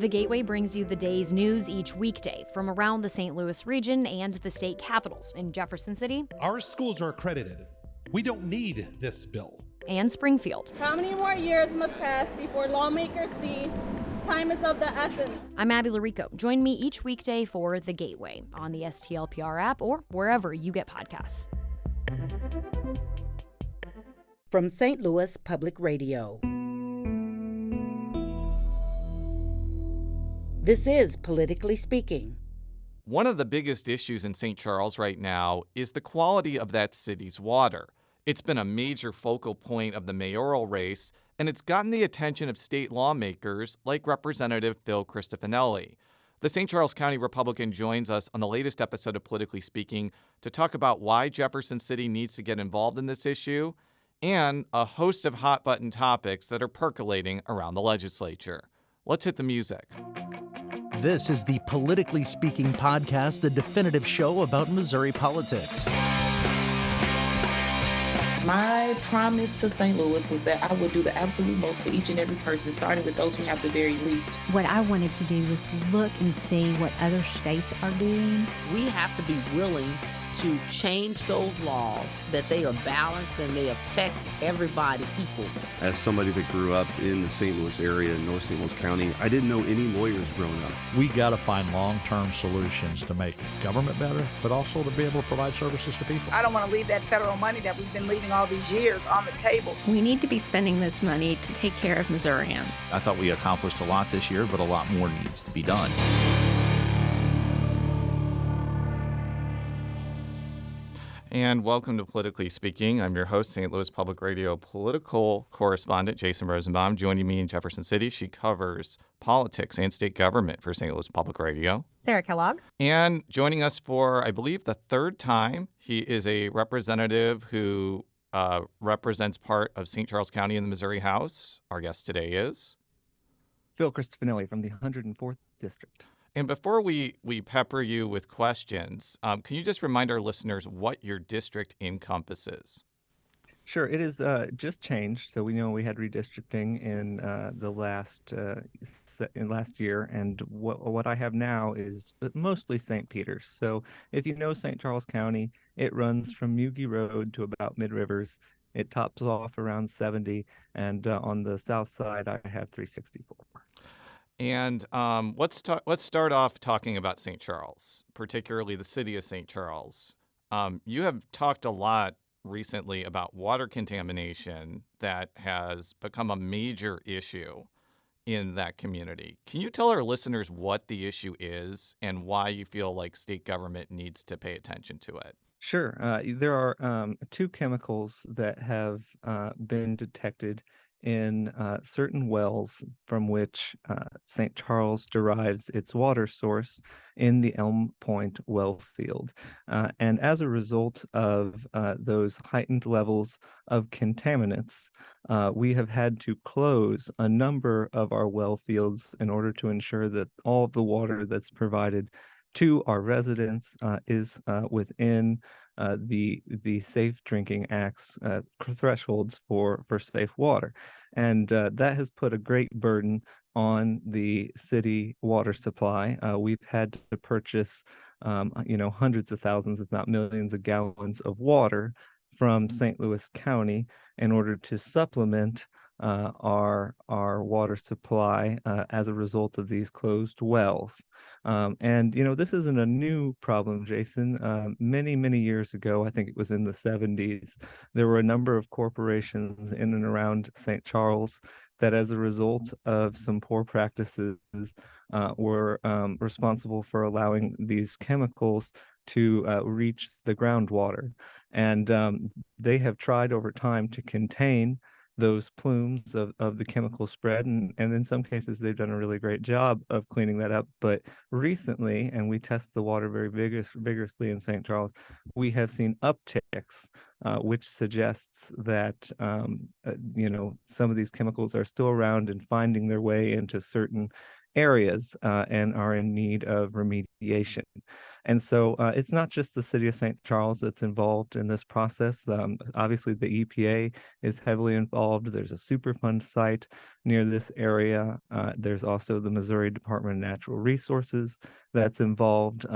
The Gateway brings you the day's news each weekday from around the St. Louis region and the state capitals in Jefferson City. Our schools are accredited. We don't need this bill. And Springfield. How many more years must pass before lawmakers see time is of the essence? I'm Abby Larico. Join me each weekday for The Gateway on the STLPR app or wherever you get podcasts. From St. Louis Public Radio. This is Politically Speaking. One of the biggest issues in St. Charles right now is the quality of that city's water. It's been a major focal point of the mayoral race, and it's gotten the attention of state lawmakers like Representative Bill Christofanelli. The St. Charles County Republican joins us on the latest episode of Politically Speaking to talk about why Jefferson City needs to get involved in this issue and a host of hot-button topics that are percolating around the legislature. Let's hit the music. This is the Politically Speaking podcast, the definitive show about Missouri politics. My promise to St. Louis was that I would do the absolute most for each and every person, starting with those who have the very least. What I wanted to do was look and see what other states are doing. We have to be willing to change those laws, that they are balanced and they affect everybody equally. As somebody that grew up in the St. Louis area, in North St. Louis County, I didn't know any lawyers growing up. We got to find long-term solutions to make government better, but also to be able to provide services to people. I don't want to leave that federal money that we've been leaving all these years on the table. We need to be spending this money to take care of Missourians. I thought we accomplished a lot this year, but a lot more needs to be done. And welcome to Politically Speaking. I'm your host, St. Louis Public Radio political correspondent Jason Rosenbaum. Joining me in Jefferson City, she covers politics and state government for St. Louis Public Radio. Sarah Kellogg. And joining us for, I believe, the third time, he is a representative who represents part of St. Charles County in the Missouri House. Our guest today is Phil Christofanelli from the 104th District. And before we pepper you with questions, can you just remind our listeners what your district encompasses? Sure. It is just changed. So we know we had redistricting in the last year, and what I have now is mostly St. Peter's. So if you know St. Charles County, it runs from Mugie Road to about Mid Rivers. It tops off around 70, and on the south side, I have 364. And let's start off talking about St. Charles, particularly the city of St. Charles. You have talked a lot recently about water contamination that has become a major issue in that community. Can you tell our listeners what the issue is and why you feel like state government needs to pay attention to it? Sure. There are two chemicals that have been detected in certain wells from which St. Charles derives its water source in the Elm Point well field. And as a result of those heightened levels of contaminants, we have had to close a number of our well fields in order to ensure that all of the water that's provided to our residents is within the Safe Drinking Act's thresholds for safe water. And that has put a great burden on the city water supply. We've had to purchase, hundreds of thousands, if not millions of gallons of water from St. Louis County in order to supplement our water supply as a result of these closed wells. And this isn't a new problem, Jason. Many years ago, I think it was in the 70s, there were a number of corporations in and around St. Charles that, as a result of some poor practices, were responsible for allowing these chemicals to reach the groundwater. And they have tried over time to contain those plumes of the chemical spread, and in some cases they've done a really great job of cleaning that up. But recently, and we test the water very vigorously in St. Charles, we have seen upticks, which suggests that some of these chemicals are still around and finding their way into certain areas and are in need of remediation. And so it's not just the city of St. Charles that's involved in this process. Obviously, the EPA is heavily involved. There's a Superfund site near this area. There's also the Missouri Department of Natural Resources that's involved.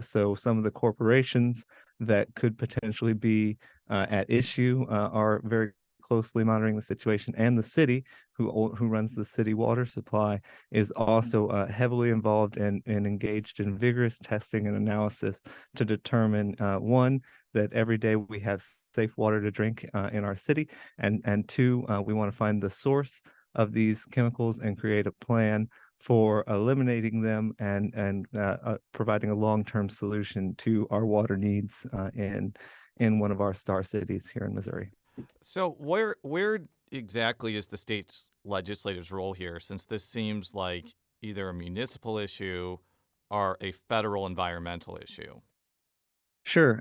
So some of the corporations that could potentially be at issue are very closely monitoring the situation, and the city, who runs the city water supply, is also heavily involved and engaged in vigorous testing and analysis to determine one, that every day we have safe water to drink in our city, and two, we want to find the source of these chemicals and create a plan for eliminating them and providing a long-term solution to our water needs in one of our star cities here in Missouri. So where exactly is the state's legislature's role here, since this seems like either a municipal issue or a federal environmental issue? Sure.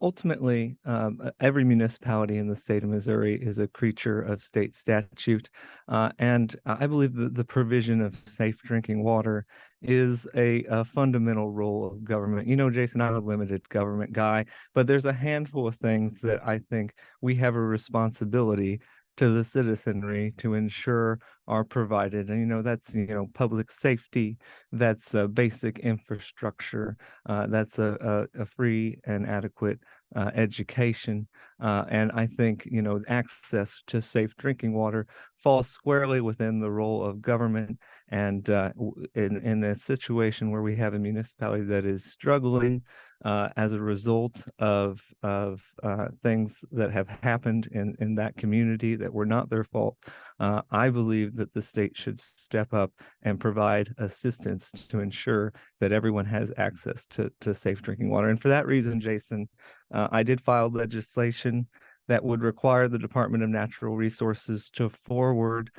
Ultimately, every municipality in the state of Missouri is a creature of state statute. And I believe that the provision of safe drinking water is a fundamental role of government. Jason, I'm a limited government guy, but there's a handful of things that I think we have a responsibility to the citizenry to ensure are provided. And, that's, public safety, that's basic infrastructure, that's a free and adequate education. And I think, access to safe drinking water falls squarely within the role of government. And in a situation where we have a municipality that is struggling as a result of things that have happened in that community that were not their fault, I believe that the state should step up and provide assistance to ensure that everyone has access to safe drinking water. And for that reason, Jason, I did file legislation that would require the Department of Natural Resources to forward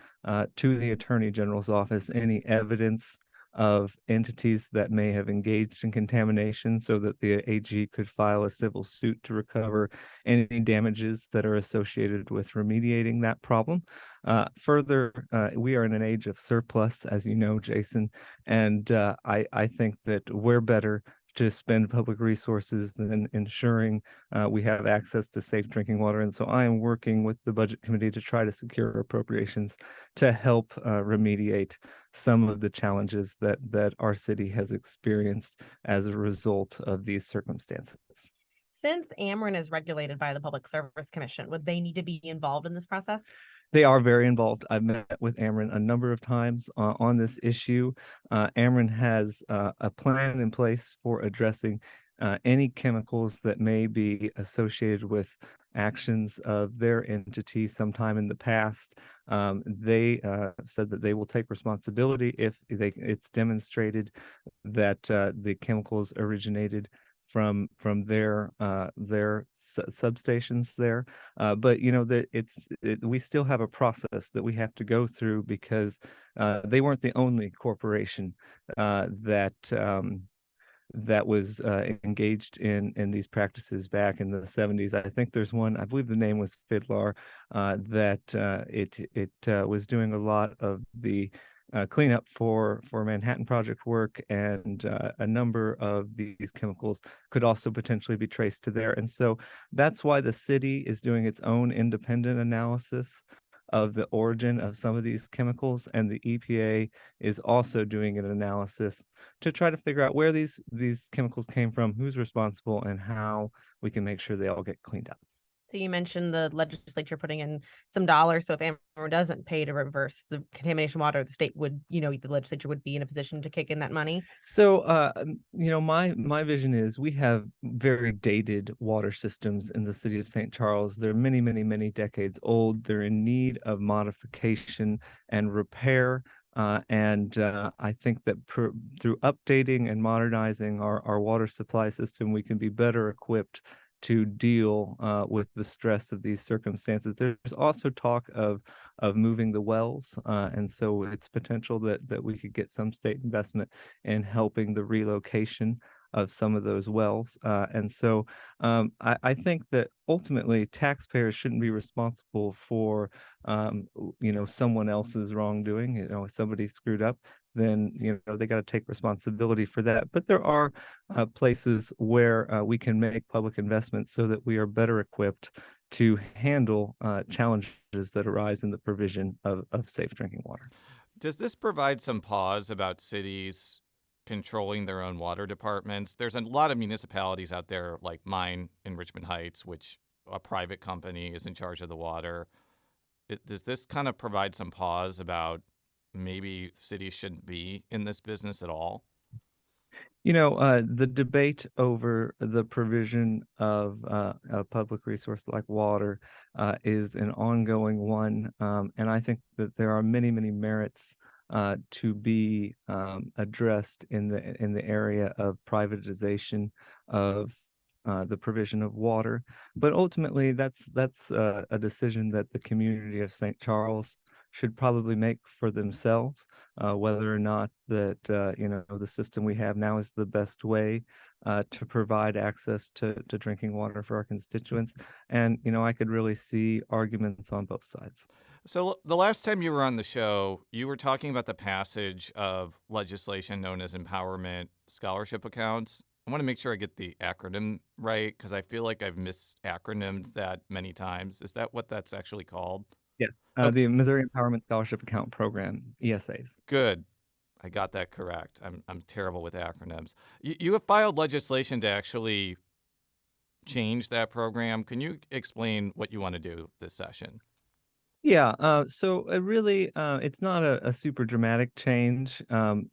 to the Attorney General's office any evidence of entities that may have engaged in contamination, so that the AG could file a civil suit to recover any damages that are associated with remediating that problem. Further, we are in an age of surplus, as you know, Jason, and I think that we're better to spend public resources than ensuring we have access to safe drinking water. And so I am working with the Budget Committee to try to secure appropriations to help remediate some of the challenges that our city has experienced as a result of these circumstances. Since Ameren is regulated by the Public Service Commission, would they need to be involved in this process? They are very involved. I've met with Ameren a number of times on this issue. Ameren has a plan in place for addressing any chemicals that may be associated with actions of their entity sometime in the past. They said that they will take responsibility if it's demonstrated that the chemicals originated from their substations there, but that we still have a process that we have to go through, because they weren't the only corporation that was engaged in these practices back in the 70s. I think there's one, I believe the name was Fiddler, that it was doing a lot of the cleanup for Manhattan Project work, and a number of these chemicals could also potentially be traced to there. And so that's why the city is doing its own independent analysis of the origin of some of these chemicals, and the EPA is also doing an analysis to try to figure out where these chemicals came from, who's responsible, and how we can make sure they all get cleaned up. So you mentioned the legislature putting in some dollars. So if Ameren doesn't pay to reverse the contamination water, the state would, the legislature would be in a position to kick in that money. So, my vision is we have very dated water systems in the city of St. Charles. They're many, many, many decades old. They're in need of modification and repair. And I think that through updating and modernizing our water supply system, we can be better equipped to deal with the stress of these circumstances. There's also talk of moving the wells, and so it's potential that we could get some state investment in helping the relocation of some of those wells. And so I think that ultimately taxpayers shouldn't be responsible for, someone else's wrongdoing. If somebody screwed up, then, they got to take responsibility for that. But there are places where we can make public investments so that we are better equipped to handle challenges that arise in the provision of safe drinking water. Does this provide some pause about cities controlling their own water departments? There's a lot of municipalities out there, like mine in Richmond Heights, which a private company is in charge of the water. Does this kind of provide some pause about maybe cities shouldn't be in this business at all? The debate over the provision of a public resource like water is an ongoing one. And I think that there are many, many merits to be addressed in the area of privatization of the provision of water. But ultimately, that's a decision that the community of St. Charles should probably make for themselves, whether or not that the system we have now is the best way to provide access to drinking water for our constituents. And I could really see arguments on both sides. So the last time you were on the show, you were talking about the passage of legislation known as empowerment scholarship accounts. I want to make sure I get the acronym right, because I feel like I've misacronymed that many times. Is that what that's actually called? Yes, the Missouri Empowerment Scholarship Account Program, ESAs. Good. I got that correct. I'm terrible with acronyms. You have filed legislation to actually change that program. Can you explain what you want to do this session? Yeah, so really, it's not a super dramatic change.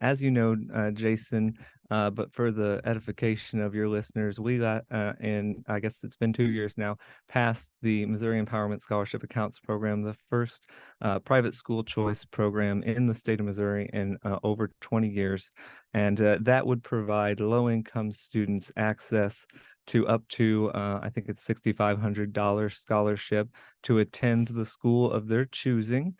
As you know, Jason, but for the edification of your listeners, we got, in, I guess it's been 2 years now, passed the Missouri Empowerment Scholarship Accounts Program, the first private school choice program in the state of Missouri in over 20 years. And that would provide low-income students access to up to, I think it's $6,500 scholarship to attend the school of their choosing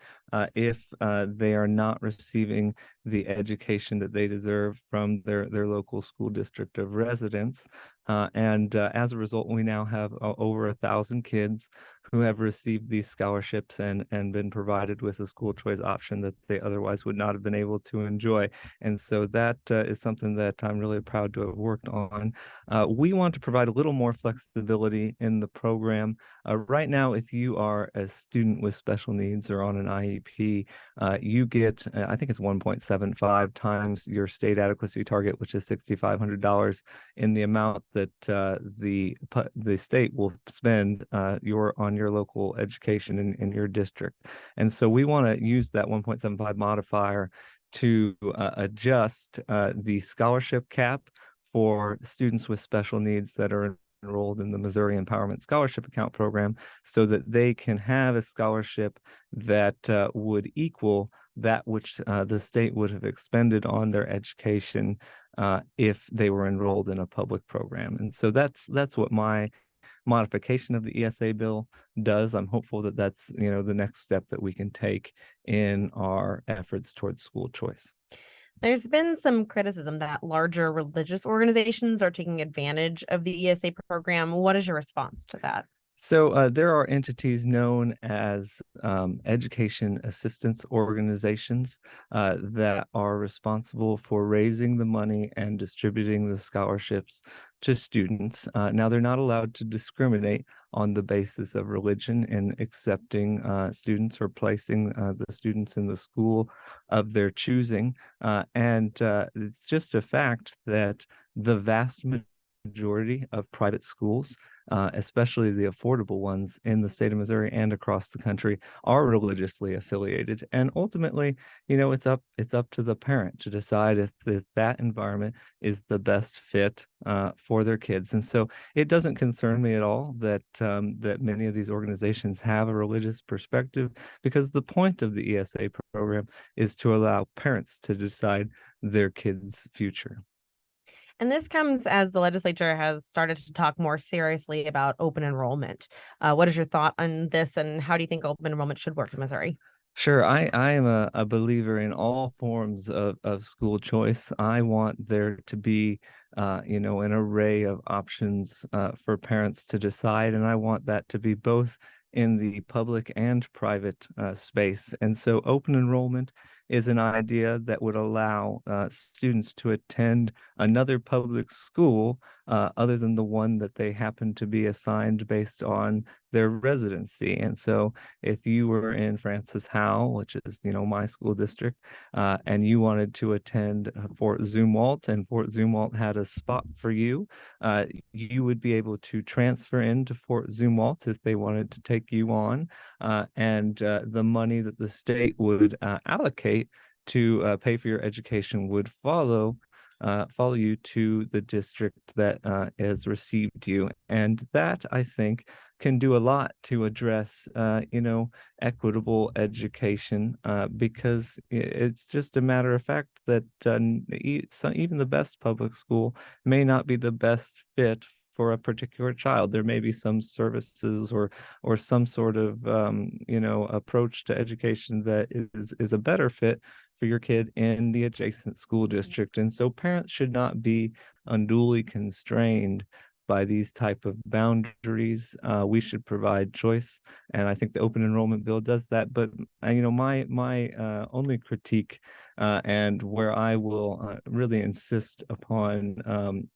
if they are not receiving the education that they deserve from their local school district of residence. And as a result, we now have over 1,000 kids who have received these scholarships and been provided with a school choice option that they otherwise would not have been able to enjoy. And so that is something that I'm really proud to have worked on. We want to provide a little more flexibility in the program. Right now, if you are a student with special needs or on an IEP, you get, I think it's 1.75 times your state adequacy target, which is $6,500 in the amount that the state will spend on your local education in your district. And so we want to use that 1.75 modifier to adjust the scholarship cap for students with special needs that are enrolled in the Missouri Empowerment Scholarship Account Program so that they can have a scholarship that would equal that which the state would have expended on their education if they were enrolled in a public program. And so that's what my modification of the ESA bill does. I'm hopeful that that's the next step that we can take in our efforts towards school choice. There's been some criticism that larger religious organizations are taking advantage of the ESA program. What is your response to that? So there are entities known as education assistance organizations that are responsible for raising the money and distributing the scholarships to students. Now, they're not allowed to discriminate on the basis of religion in accepting students or placing the students in the school of their choosing. And it's just a fact that the vast majority of private schools, especially the affordable ones in the state of Missouri and across the country, are religiously affiliated. And ultimately, it's up to the parent to decide if that environment is the best fit for their kids. And so it doesn't concern me at all that that many of these organizations have a religious perspective, because the point of the ESA program is to allow parents to decide their kids' future. And this comes as the legislature has started to talk more seriously about open enrollment. What is your thought on this, and how do you think open enrollment should work in Missouri? Sure, I am a believer in all forms of school choice. I want there to be, an array of options for parents to decide, and I want that to be both in the public and private space. And so, open enrollment is an idea that would allow students to attend another public school other than the one that they happen to be assigned based on their residency. And so, if you were in Francis Howell, which is, my school district, and you wanted to attend Fort Zumwalt, and Fort Zumwalt had a spot for you, you would be able to transfer into Fort Zumwalt if they wanted to take you on, and the money that the state would allocate to pay for your education would follow you to the district that has received you. And that, I think, can do a lot to address, equitable education, because it's just a matter of fact that even the best public school may not be the best fit for a particular child. There may be some services or some sort of approach to education that is a better fit for your kid in the adjacent school district. And so parents should not be unduly constrained by these type of boundaries. We should provide choice, and I think the open enrollment bill does that. But my only critique, and where I will really insist upon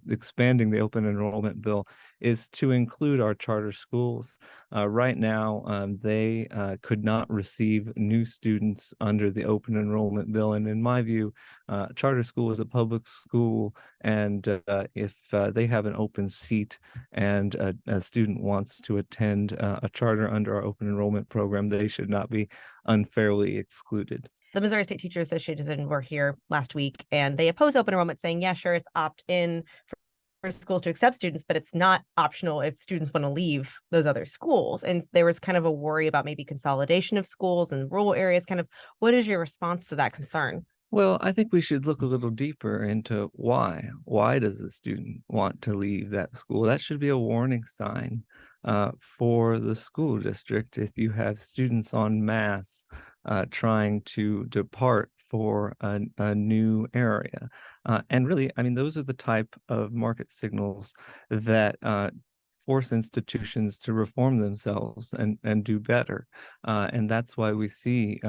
expanding the open enrollment bill, is to include our charter schools. Right now, they could not receive new students under the open enrollment bill, and in my view, charter school is a public school, and if they have an open seat and a student wants to attend a charter under our open enrollment program, they should not be unfairly excluded. The Missouri State Teachers Association were here last week, and they oppose open enrollment, saying, yeah, sure, it's opt-in for schools to accept students, but it's not optional if students want to leave those other schools. And there was kind of a worry about maybe consolidation of schools in rural areas. Kind of, what is your response to that concern? Well, I think we should look a little deeper into why. Why does a student want to leave that school? That should be a warning sign for the school district if you have students en masse trying to depart for a new area. And really, I mean, those are the type of market signals that force institutions to reform themselves and do better. And that's why we see,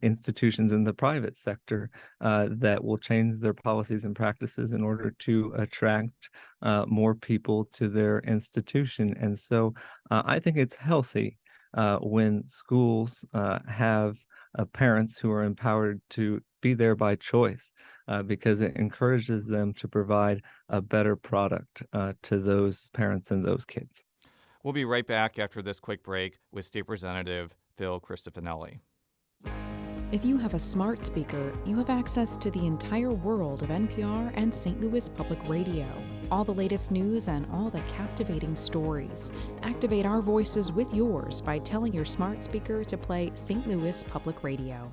institutions in the private sector that will change their policies and practices in order to attract more people to their institution. And so I think it's healthy when schools have parents who are empowered to be there by choice, because it encourages them to provide a better product to those parents and those kids. We'll be right back after this quick break with State Representative Phil Christofanelli. If you have a smart speaker, you have access to the entire world of NPR and St. Louis Public Radio. All the latest news and all the captivating stories. Activate our voices with yours by telling your smart speaker to play St. Louis Public Radio.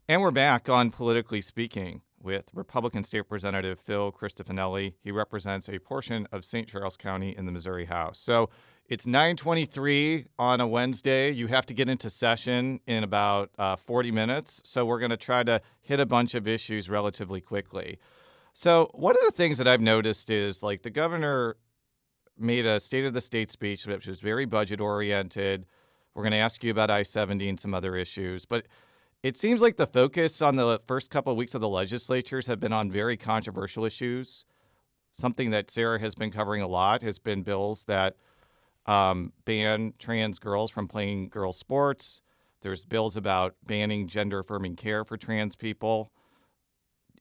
And we're back on Politically Speaking with Republican State Representative Phil Christofanelli. He represents a portion of St. Charles County in the Missouri House. So it's 9:23 on a Wednesday. You have to get into session in about 40 minutes. So we're going to try to hit a bunch of issues relatively quickly. So one of the things that I've noticed is, like, the governor made a State of the State speech, which was very budget oriented. We're going to ask you about I-70 and some other issues. But it seems like the focus on the first couple of weeks of the legislatures have been on very controversial issues. Something that Sarah has been covering a lot has been bills that ban trans girls from playing girls' sports. There's bills about banning gender-affirming care for trans people.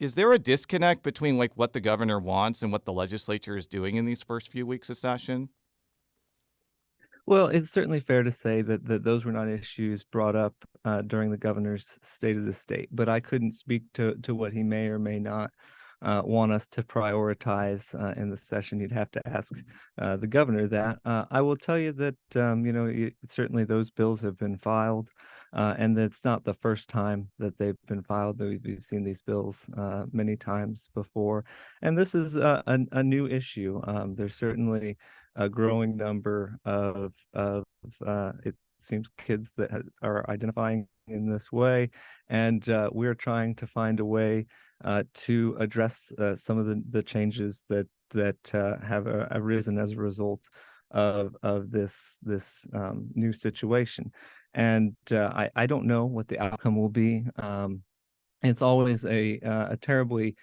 Is there a disconnect between, like, what the governor wants and what the legislature is doing in these first few weeks of session? Well, it's certainly fair to say that those were not issues brought up during the governor's State of the State, but I couldn't speak to what he may or may not want us to prioritize in the session. You'd have to ask the governor that. I will tell you that, certainly those bills have been filed, and it's not the first time that they've been filed. We've seen these bills many times before, and this is a new issue. There's certainly a growing number of it seems, kids that are identifying in this way, and we're trying to find a way to address some of the changes that have arisen as a result of this new situation. And I don't know what the outcome will be. It's always a terribly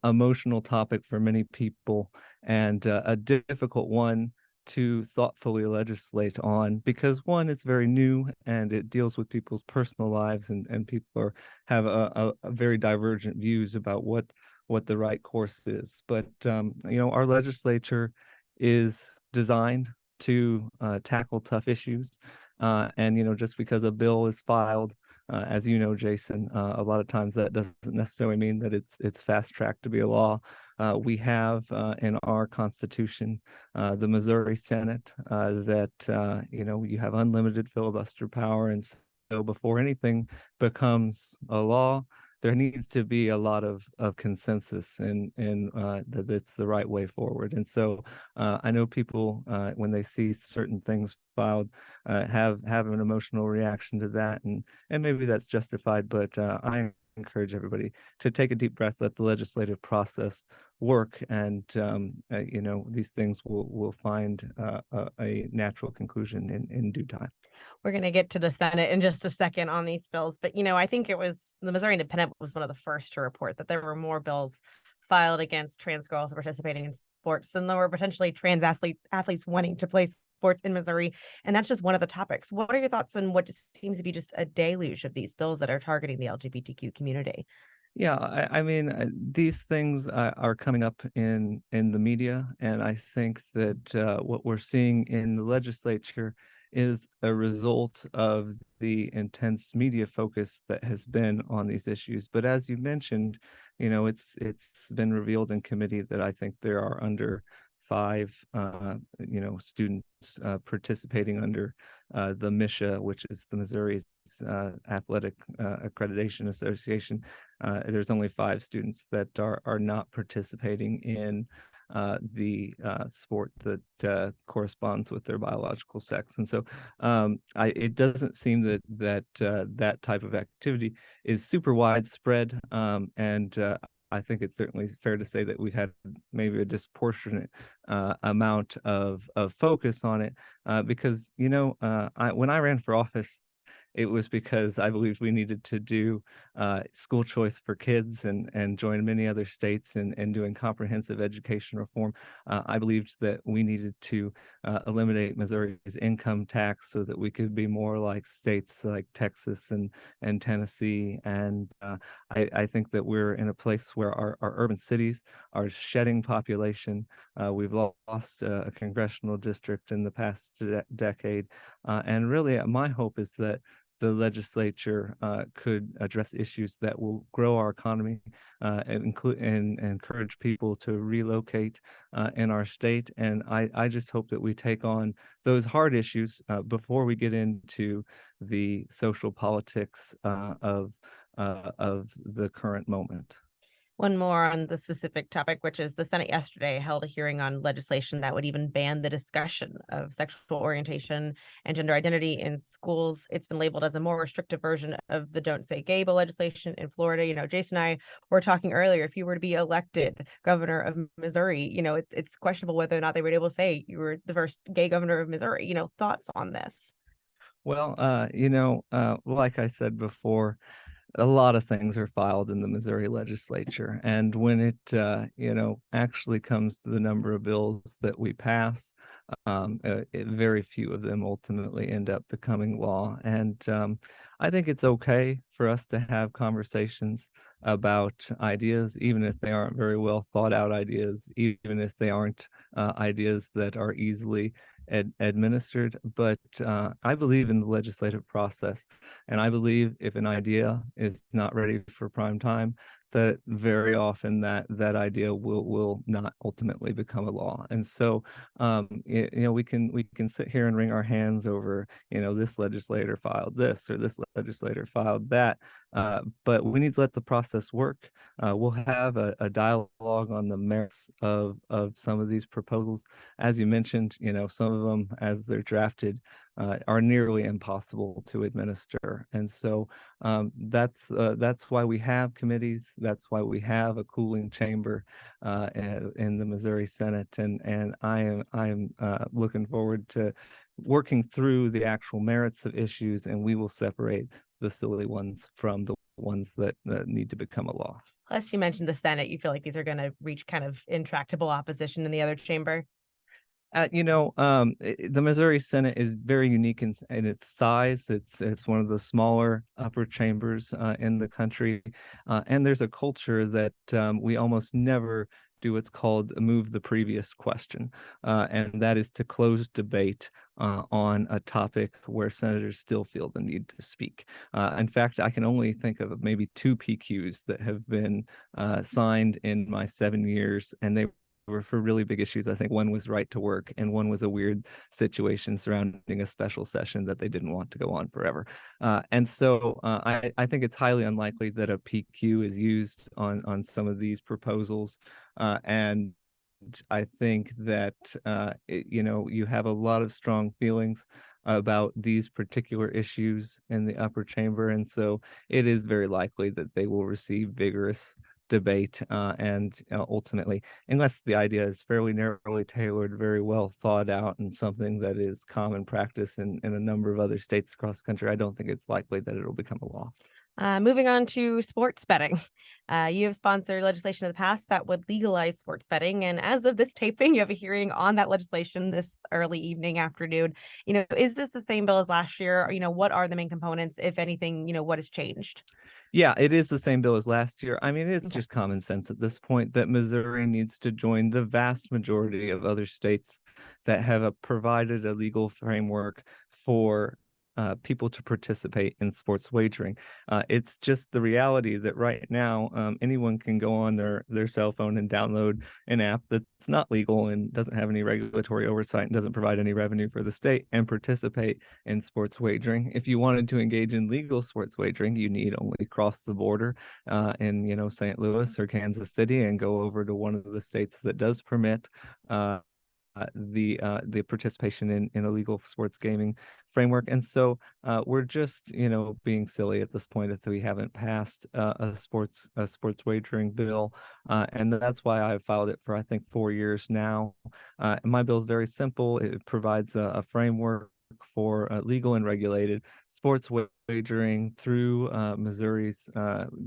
emotional topic for many people, and a difficult one to thoughtfully legislate on, because one, it's very new and it deals with people's personal lives, and people have a very divergent views about what the right course is. But our legislature is designed to tackle tough issues, and just because a bill is filed, as you know, Jason, a lot of times that doesn't necessarily mean that it's fast tracked to be a law. We have in our Constitution the Missouri Senate that you have unlimited filibuster power, and so before anything becomes a law, there needs to be a lot of consensus in that it's the right way forward. And so I know people, when they see certain things filed, have an emotional reaction to that, and maybe that's justified, but I encourage everybody to take a deep breath, let the legislative process work, and these things will find a natural conclusion in due time. We're going to get to the Senate in just a second on these bills, but I think it was the Missouri Independent was one of the first to report that there were more bills filed against trans girls participating in sports than there were potentially trans athletes wanting to play sports in Missouri. And that's just one of the topics. What are your thoughts on what seems to be just a deluge of these bills that are targeting the LGBTQ community? Yeah, I mean, these things are coming up in the media, and I think that what we're seeing in the legislature is a result of the intense media focus that has been on these issues. But as you mentioned, it's been revealed in committee that I think there are under 5 students participating under the MISHA, which is the Missouri Athletic Accreditation Association. There's only 5 students that are not participating in the sport that corresponds with their biological sex. And so it doesn't seem that type of activity is super widespread, and I think it's certainly fair to say that we had maybe a disproportionate amount of focus on it, because when I ran for office, it was because I believed we needed to do school choice for kids and join many other states in doing comprehensive education reform. I believed that we needed to eliminate Missouri's income tax so that we could be more like states like Texas and Tennessee. And I think that we're in a place where our urban cities are shedding population. We've lost a congressional district in the past decade. And really, my hope is that the legislature could address issues that will grow our economy, and encourage people to relocate in our state. And I just hope that we take on those hard issues before we get into the social politics of the current moment. One more on the specific topic, which is the Senate yesterday held a hearing on legislation that would even ban the discussion of sexual orientation and gender identity in schools. It's been labeled as a more restrictive version of the Don't Say Gay bill legislation in Florida. Jason and I were talking earlier, if you were to be elected governor of Missouri, it's questionable whether or not they were able to say you were the first gay governor of Missouri. Thoughts on this? Well, like I said before, a lot of things are filed in the Missouri legislature, and when it actually comes to the number of bills that we pass, very few of them ultimately end up becoming law. And I think it's okay for us to have conversations about ideas, even if they aren't very well thought out ideas, even if they aren't ideas that are easily administered. But I believe in the legislative process, and I believe if an idea is not ready for prime time, that very often that idea will not ultimately become a law. And so we can sit here and wring our hands over this legislator filed this or this legislator filed that. But we need to let the process work. We'll have a dialogue on the merits of some of these proposals. As you mentioned, some of them, as they're drafted, are nearly impossible to administer. And so that's why we have committees. That's why we have a cooling chamber in the Missouri Senate. And I am looking forward to working through the actual merits of issues, and we will separate the silly ones from the ones that need to become a law. Plus, you mentioned the Senate. You feel like these are going to reach kind of intractable opposition in the other chamber? The Missouri Senate is very unique in its size. It's one of the smaller upper chambers in the country, and there's a culture that we almost never do what's called move the previous question, and that is to close debate on a topic where senators still feel the need to speak. In fact, I can only think of maybe 2 PQs that have been signed in my 7 years, and they were for really big issues. I think one was right to work, and one was a weird situation surrounding a special session that they didn't want to go on forever. And so I think it's highly unlikely that a PQ is used on some of these proposals. And I think that, you have a lot of strong feelings about these particular issues in the upper chamber. And so it is very likely that they will receive vigorous debate and ultimately, unless the idea is fairly narrowly tailored, very well thought out, and something that is common practice in a number of other states across the country, I don't think it's likely that it'll become a law. Moving on to sports betting. You have sponsored legislation in the past that would legalize sports betting. And as of this taping, you have a hearing on that legislation this early evening, afternoon. Is this the same bill as last year? What are the main components, if anything, what has changed? Yeah, it is the same bill as last year. I mean, it's just common sense at this point that Missouri needs to join the vast majority of other states that have provided a legal framework for people to participate in sports wagering. It's just the reality that right now anyone can go on their cell phone and download an app that's not legal and doesn't have any regulatory oversight and doesn't provide any revenue for the state and participate in sports wagering. If you wanted to engage in legal sports wagering, you need only cross the border in St. Louis or Kansas City and go over to one of the states that does permit the participation in illegal sports gaming framework. And so we're just being silly at this point if we haven't passed a sports wagering bill, and that's why I've filed it for I think 4 years now. My bill is very simple. It provides a framework for legal and regulated sports wagering through Missouri's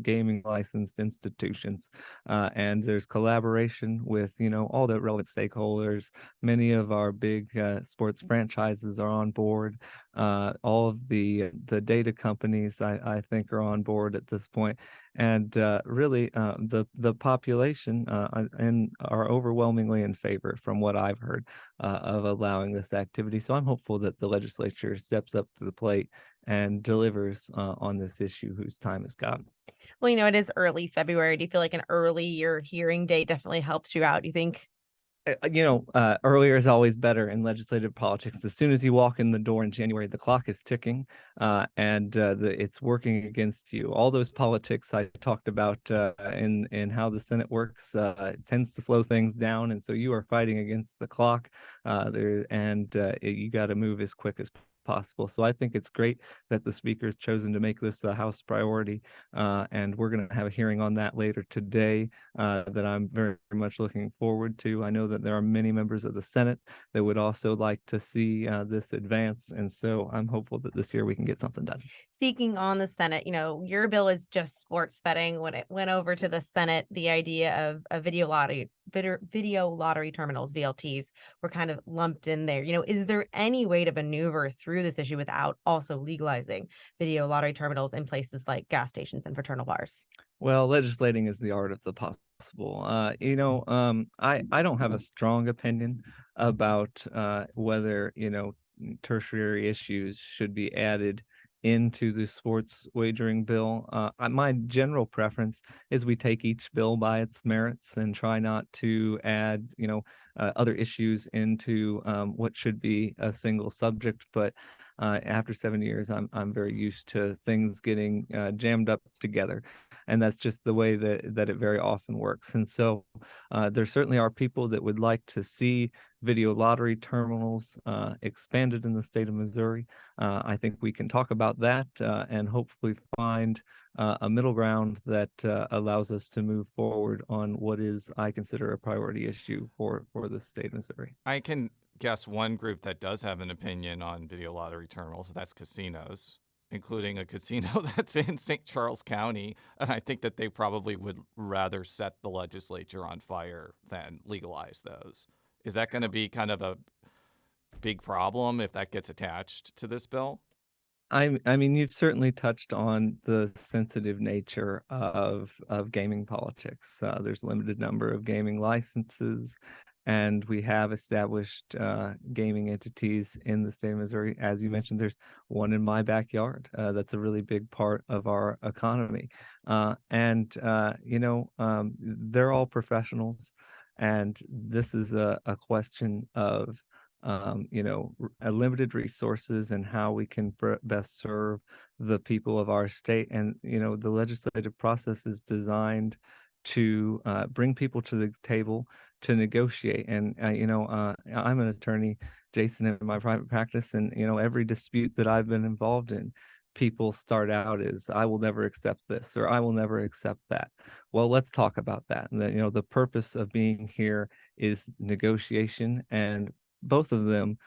gaming licensed institutions. And there's collaboration with, all the relevant stakeholders. Many of our big sports franchises are on board. All of the data companies, I think, are on board at this point. And really, the population are overwhelmingly in favor, from what I've heard, of allowing this activity. So I'm hopeful that the legislature steps up to the plate and delivers on this issue whose time has come. Well, it is early February. Do you feel like an earlier hearing date definitely helps you out, do you think? Earlier is always better in legislative politics. As soon as you walk in the door in January, the clock is ticking, and it's working against you. All those politics I talked about in how the Senate works it tends to slow things down, and so you are fighting against the clock. You got to move as quick as possible. So I think it's great that the speaker has chosen to make this a House priority, and we're going to have a hearing on that later today that I'm very much looking forward to. I know that there are many members of the Senate that would also like to see this advance, and so I'm hopeful that this year we can get something done. Speaking on the Senate, your bill is just sports betting. When it went over to the Senate, the idea of a video lottery terminals, VLTs, were kind of lumped in there. Is there any way to maneuver through this issue without also legalizing video lottery terminals in places like gas stations and fraternal bars? Well, legislating is the art of the possible. I don't have a strong opinion about whether tertiary issues should be added into the sports wagering bill. My general preference is we take each bill by its merits and try not to add, other issues into what should be a single subject. But after 7 years, I'm very used to things getting jammed up together, and that's just the way that it very often works. And so there certainly are people that would like to see video lottery terminals expanded in the state of Missouri. I think we can talk about that and hopefully find a middle ground that allows us to move forward on what is, I consider, a priority issue for the state of Missouri. I can guess one group that does have an opinion on video lottery terminals. That's casinos, including a casino that's in St. Charles County. And I think that they probably would rather set the legislature on fire than legalize those. Is that going to be kind of a big problem if that gets attached to this bill? I mean, you've certainly touched on the sensitive nature of gaming politics. There's a limited number of gaming licenses, and we have established gaming entities in the state of Missouri. As you mentioned, there's one in my backyard. That's a really big part of our economy. They're all professionals, and this is a question of limited resources and how we can best serve the people of our state. And, the legislative process is designed to bring people to the table to negotiate. And, I'm an attorney, Jason, in my private practice. And, every dispute that I've been involved in, people start out as, I will never accept this, or I will never accept that. Well, let's talk about that. And the purpose of being here is negotiation, and both of them,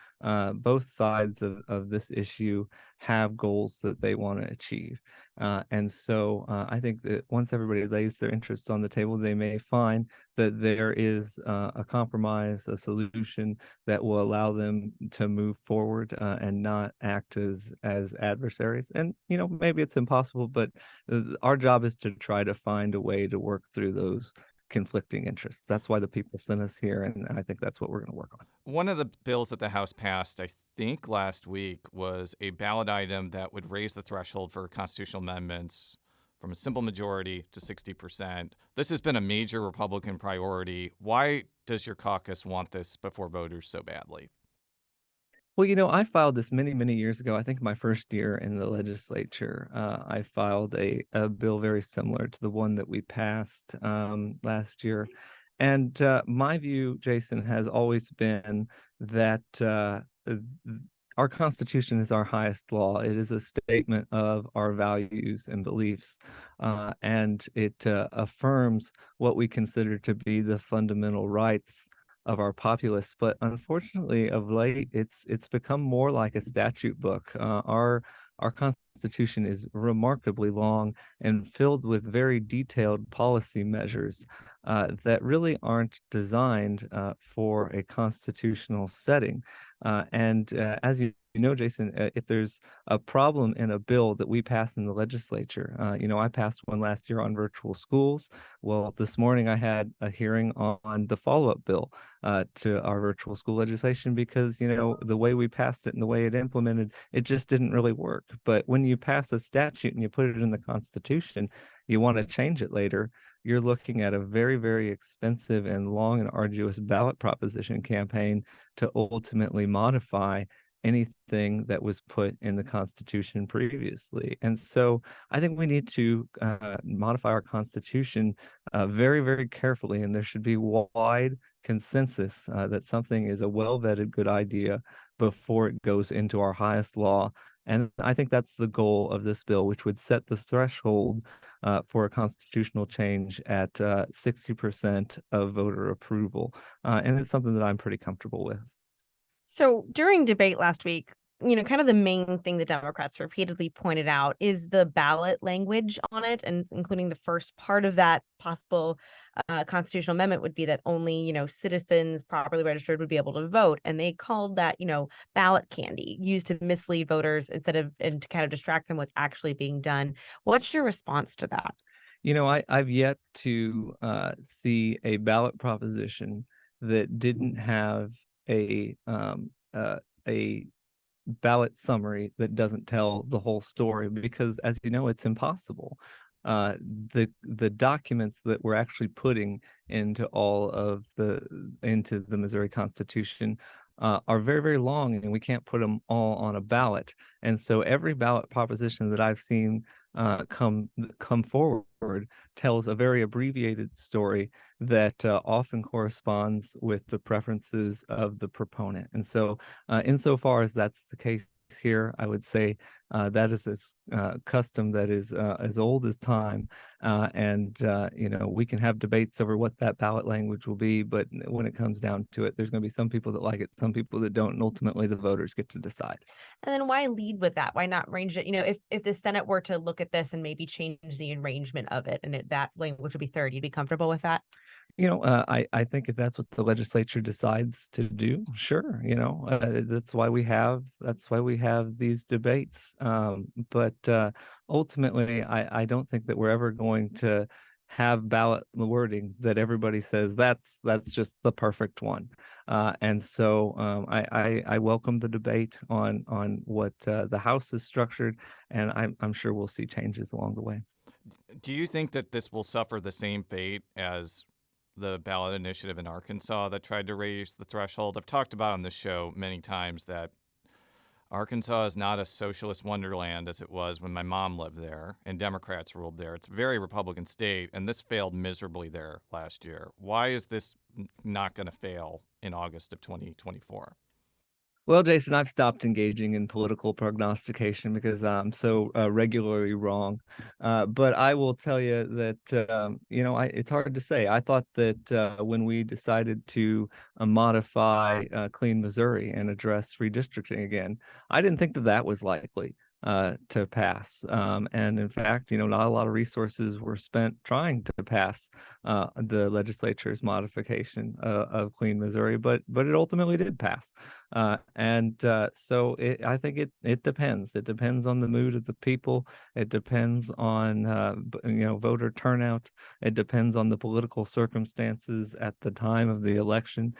both sides of this issue have goals that they want to achieve. And so I think that once everybody lays their interests on the table, they may find that there is a compromise, a solution that will allow them to move forward and not act as adversaries. And, maybe it's impossible, but our job is to try to find a way to work through those conflicting interests. That's why the people sent us here, and I think that's what we're going to work on. One of the bills that the House passed, I think last week, was a ballot item that would raise the threshold for constitutional amendments from a simple majority to 60%. This has been a major Republican priority. Why does your caucus want this before voters so badly? Well, I filed this many, many years ago. I think my first year in the legislature, I filed a bill very similar to the one that we passed last year. And my view, Jason, has always been that our Constitution is our highest law. It is a statement of our values and beliefs, and it affirms what we consider to be the fundamental rights of our populace. But unfortunately, of late, it's become more like a statute book. Our Constitution is remarkably long and filled with very detailed policy measures that really aren't designed for a constitutional setting. As you know, Jason, if there's a problem in a bill that we pass in the legislature, I passed one last year on virtual schools. Well, this morning I had a hearing on the follow-up bill to our virtual school legislation because, the way we passed it and the way it implemented, it just didn't really work. But when you pass a statute and you put it in the Constitution, you want to change it later, you're looking at a very, very expensive and long and arduous ballot proposition campaign to ultimately modify anything that was put in the Constitution previously. And so I think we need to modify our Constitution very, very carefully, and there should be wide consensus that something is a well-vetted good idea before it goes into our highest law. And I think that's the goal of this bill, which would set the threshold for a constitutional change at 60% of voter approval. And it's something that I'm pretty comfortable with. So during debate last week, kind of the main thing the Democrats repeatedly pointed out is the ballot language on it, and including the first part of that possible constitutional amendment would be that only, citizens properly registered would be able to vote. And they called that, ballot candy used to mislead voters and to kind of distract them what's actually being done. What's your response to that? I've yet to see a ballot proposition that didn't have a ballot summary that doesn't tell the whole story, because, as you know, it's impossible. the documents that we're actually putting into into the Missouri Constitution are very, very long, and we can't put them all on a ballot. And so every ballot proposition that I've seen come forward tells a very abbreviated story that often corresponds with the preferences of the proponent. And so, insofar as that's the case here, I would say that is a custom that is as old as time, and we can have debates over what that ballot language will be, but when it comes down to it, there's going to be some people that like it, some people that don't, and ultimately the voters get to decide. And then why lead with that? Why not arrange it? If the Senate were to look at this and maybe change the arrangement of it, and that language would be third, you'd be comfortable with that? I think if that's what the legislature decides to do, sure. That's why we have these debates. But ultimately, I don't think that we're ever going to have ballot wording that everybody says that's just the perfect one. And so I welcome the debate on what the House is structured, and I'm sure we'll see changes along the way. Do you think that this will suffer the same fate as the ballot initiative in Arkansas that tried to raise the threshold? I've talked about on this show many times that Arkansas is not a socialist wonderland as it was when my mom lived there and Democrats ruled there. It's a very Republican state, and this failed miserably there last year. Why is this not going to fail in August of 2024? Well, Jason, I've stopped engaging in political prognostication because I'm so regularly wrong. But I will tell you that, it's hard to say. I thought that when we decided to modify Clean Missouri and address redistricting again, I didn't think that was likely to pass. And in fact, not a lot of resources were spent trying to pass the legislature's modification of Clean Missouri, but it ultimately did pass. So I think it depends. It depends on the mood of the people. It depends on voter turnout. It depends on the political circumstances at the time of the election.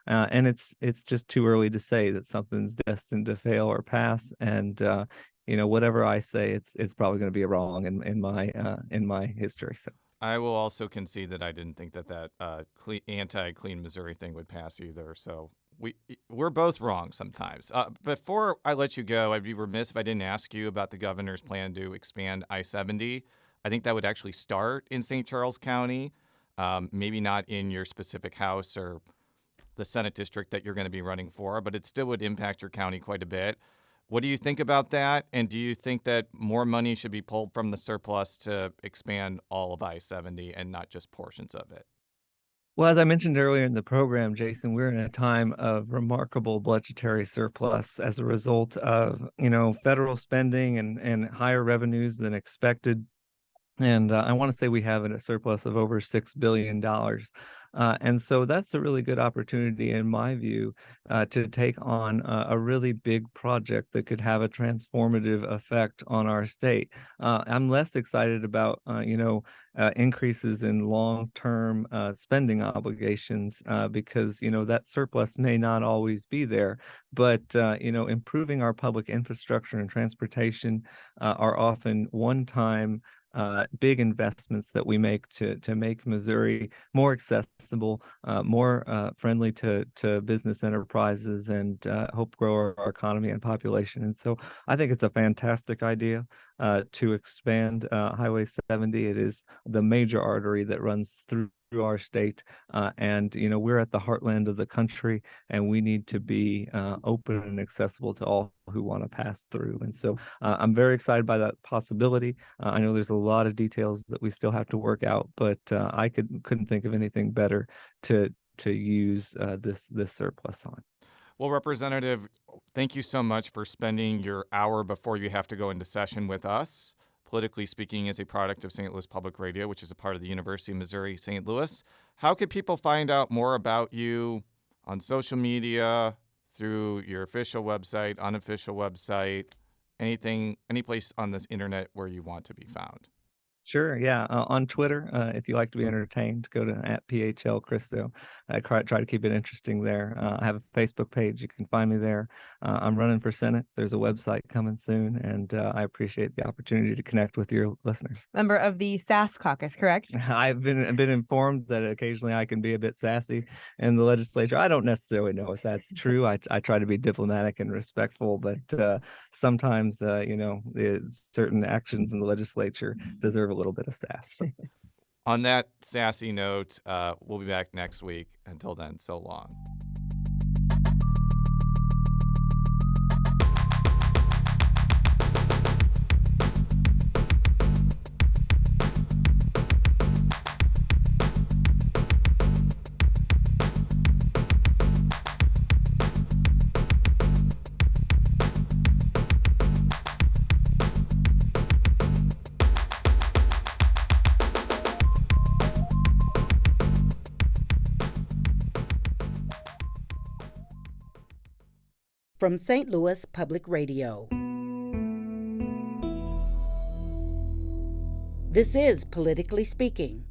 And it's just too early to say that something's destined to fail or pass. And whatever I say, it's probably going to be wrong in my history. So I will also concede that I didn't think that anti-Clean Missouri thing would pass either. So we're both wrong sometimes. Before I let you go, I'd be remiss if I didn't ask you about the governor's plan to expand I-70. I think that would actually start in St. Charles County, maybe not in your specific house or the Senate district that you're going to be running for, but it still would impact your county quite a bit. What do you think about that? And do you think that more money should be pulled from the surplus to expand all of I-70 and not just portions of it? Well, as I mentioned earlier in the program, Jason, we're in a time of remarkable budgetary surplus as a result of, federal spending and higher revenues than expected. And I want to say we have a surplus of over $6 billion. And so that's a really good opportunity, in my view, to take on a really big project that could have a transformative effect on our state. I'm less excited about, increases in long-term spending obligations because, that surplus may not always be there. But, improving our public infrastructure and transportation are often one-time big investments that we make to make Missouri more accessible, more friendly to business enterprises, and help grow our economy and population. And so I think it's a fantastic idea to expand Highway 70. It is the major artery that runs through our state, and we're at the heartland of the country, and we need to be open and accessible to all who want to pass through. And so I'm very excited by that possibility. I know there's a lot of details that we still have to work out, but I couldn't think of anything better to use this surplus on. Well, Representative, thank you so much for spending your hour before you have to go into session with us. Politically Speaking is a product of St. Louis Public Radio, which is a part of the University of Missouri St. Louis. How could people find out more about you on social media, through your official website, unofficial website, any place on this internet where you want to be found? Sure, yeah. On Twitter, if you like to be entertained, go to @PHLChristo. I try to keep it interesting there. I have a Facebook page. You can find me there. I'm running for Senate. There's a website coming soon, and I appreciate the opportunity to connect with your listeners. Member of the SAS caucus, correct? I've been informed that occasionally I can be a bit sassy in the legislature. I don't necessarily know if that's true. I try to be diplomatic and respectful, but sometimes, certain actions in the legislature deserve a little bit of sass. On that sassy note, we'll be back next week. Until then, so long. From St. Louis Public Radio. This is Politically Speaking.